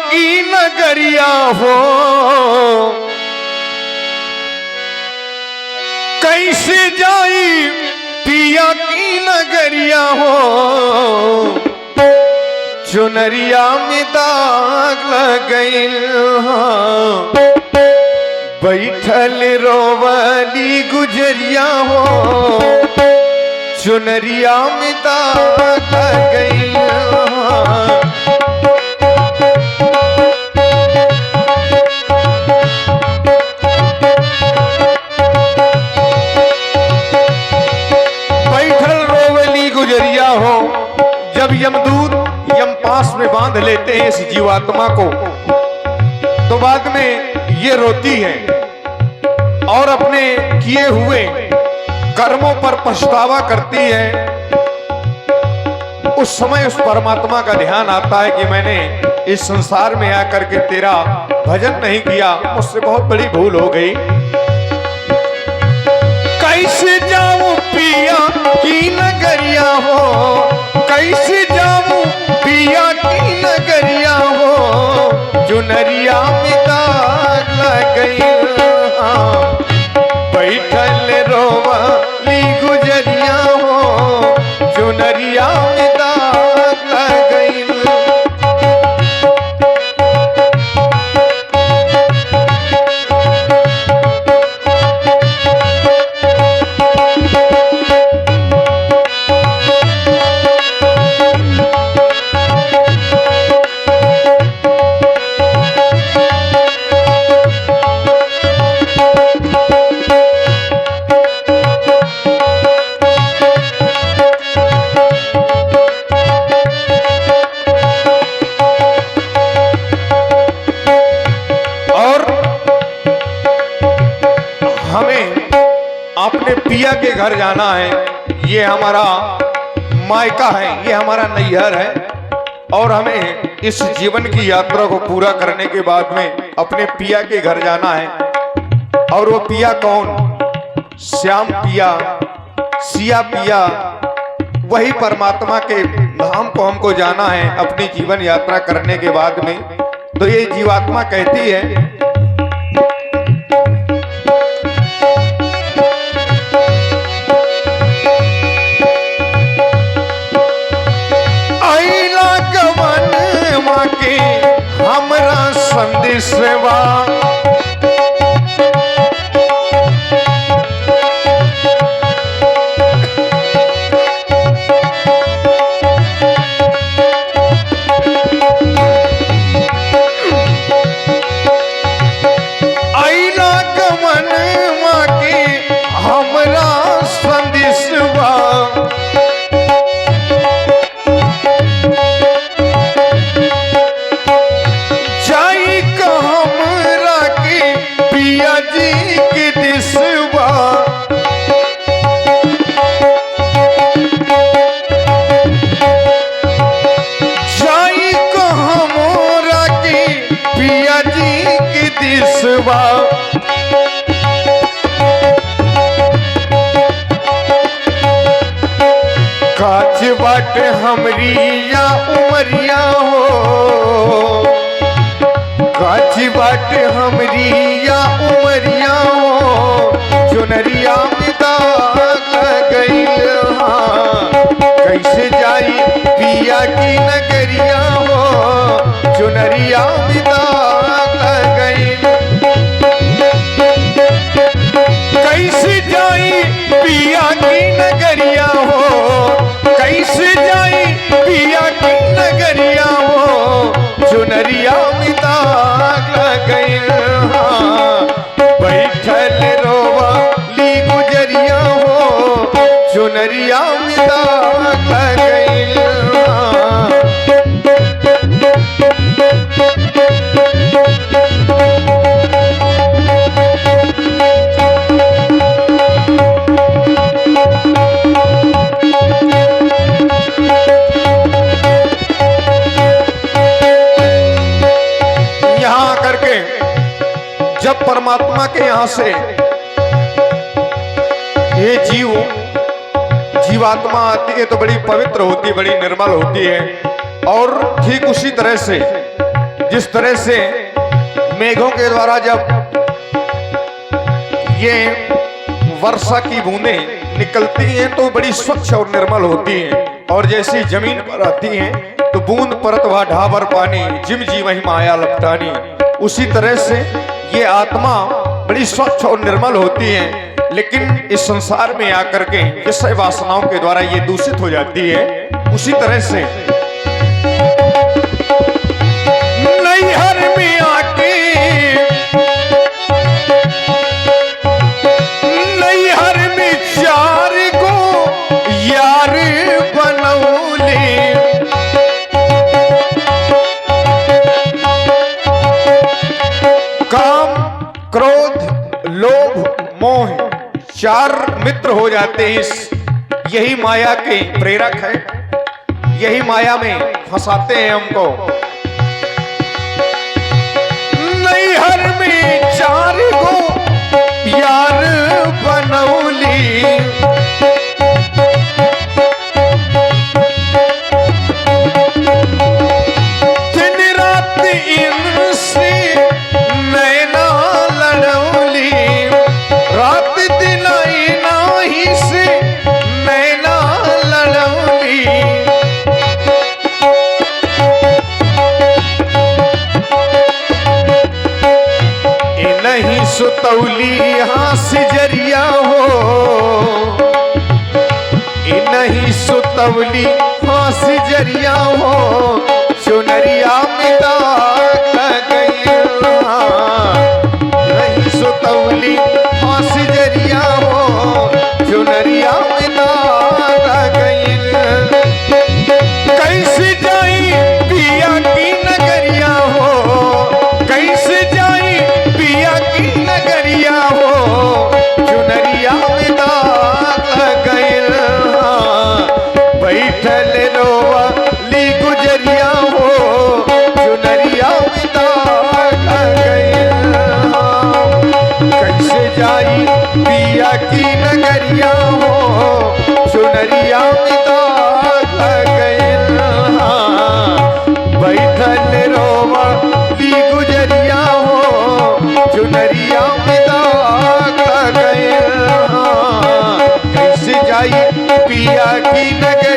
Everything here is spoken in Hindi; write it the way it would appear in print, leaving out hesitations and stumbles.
की नगरिया हो, कैसे जाई पिया की नगरिया हो, चुनरिया में दाग लग गइल, बैठल रोवली गुजरिया हो, चुनरिया में दाग लग गइल। बैठल रोवली गुजरिया हो, जब यमदूत यमपास में बांध लेते हैं इस जीवात्मा को, तो बाद में ये रोती है और अपने किए हुए कर्मों पर पछतावा करती है। उस समय उस परमात्मा का ध्यान आता है कि मैंने इस संसार में आकर के तेरा भजन नहीं किया, मुझसे बहुत बड़ी भूल हो गई। कैसे जाऊं पिया की नगरिया हो, कैसे जाऊं पिया की नगरिया हो, चुनरिया में दाग लग गई, बैठल रोवली गुजरिया हो, चुनरिया में दाग लग गई। अपने पिया के घर जाना है, ये हमारा मायका है, ये हमारा नैहर है, और हमें इस जीवन की यात्रा को पूरा करने के बाद में अपने पिया के घर जाना है। और वो पिया कौन? श्याम पिया, सिया पिया, वही परमात्मा के धाम को हमको जाना है अपनी जीवन यात्रा करने के बाद में। तो ये जीवात्मा कहती है, हमरा संदेशवा आइला गमन माके हमरा संदेशवा, काच बाट हमरी या उमरिया हो, काच बाट हमरी या उमरिया हो, चुनरिया में दाग लग गई, कैसे जाई पिया की नगरिया हो, चुनरिया में दाग लग गई। कैसे जाई पिया की नगरिया हो, कैसे जाई पिया की नगरिया हो, चुनरिया में दाग लग गई, बैठल रोवली गुजरिया हो, चुनरिया में दाग लग गई। जब परमात्मा के यहां से ये जीवात्मा आती है तो बड़ी पवित्र होती है, बड़ी निर्मल होती है। और ठीक उसी तरह से जिस तरह से मेघों के द्वारा जब ये वर्षा की बूंदें निकलती हैं तो बड़ी स्वच्छ और निर्मल होती हैं, और जैसी जमीन पर आती हैं तो बूंद परत व ढाबर पानी जिम जी वही माया लपटानी। उसी तरह से ये आत्मा बड़ी स्वच्छ और निर्मल होती है, लेकिन इस संसार में आकर के विषय वासनाओं के द्वारा ये दूषित हो जाती है। उसी तरह से नैहर में आके नैहर में चार को यार बनौले, काम क्रोध लोभ मोह चार मित्र हो जाते हैं। यही माया के प्रेरक है, यही माया में फंसाते हैं हमको। नैहर में चार को यार बनौली, दिन रात इनसे नैना लड़ौली, रात दिन नाही से नैना लड़ौली। नहीं सुतौली हास जरिया हो, नहीं सुतौली हास जरिया हो, चुनरिया में दाग गई। नहीं सुतौली हास जरिया हो, चुनरिया में दाग गई। कैसे जाई पिया की नगरिया हो, कैसे जाई पिया की नगरिया हो, चुनरिया में दाग गइल। बैठल रोवाली गुजरिया हो, चुनरिया में दाग गइल। कैसे जाई पिया की नगरिया हो, चुनरिया में दाग गइल। बैठल रोवाली गुजरिया हो, चुनरिया में दाग गइल। कैसे जाई पिया की नगरिया